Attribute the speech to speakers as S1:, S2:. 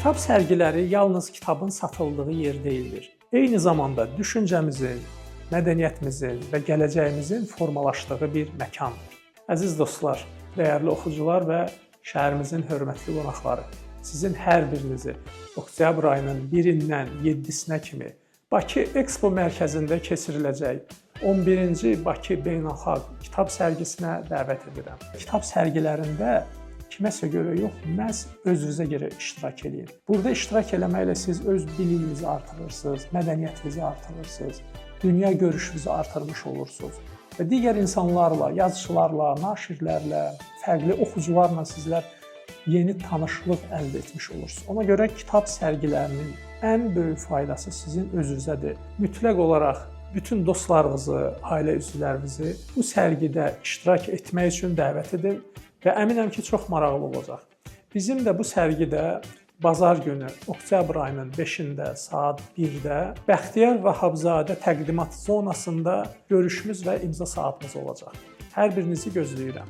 S1: Kitab sərgiləri yalnız kitabın satıldığı yer deyildir. Eyni zamanda düşüncəmizin, mədəniyyətimizin və gələcəyimizin formalaşdığı bir məkandır. Əziz dostlar, dəyərli oxucular və şəhərimizin hörmətli qonaqları, sizin hər birinizi oktyabr ayının 1-dən 7-sinə kimi Bakı Expo mərkəzində keçiriləcək 11-ci Bakı Beynəlxalq Kitab sərgisinə dəvət edirəm. Kitab sərgilərində kiməsə görə yox, məhz özünüzə görə iştirak edin. Burada iştirak eləməklə siz öz biliyinizi artırırsınız, mədəniyyətinizi artırırsınız, dünya görüşünüzü artırmış olursunuz. Və digər insanlarla, yazıçılarla, naşirlərlə, fərqli oxucularla sizlər yeni tanışlıq əldə etmiş olursunuz. Ona görə kitab sərgilərinin ən böyük faydası sizin özünüzədir. Mütləq olaraq bütün dostlarınızı, ailə üzvlərinizi bu sərgidə iştirak etmək üçün dəvət edin və əminəm ki, çox maraqlı olacaq. Bizim də bu sərgidə bazar günü, oktyabr ayının 5-də, saat 1-də Bəxtiyar Vahabzadə təqdimat zonasında görüşümüz və imza saatımız olacaq. Hər birinizi gözləyirəm.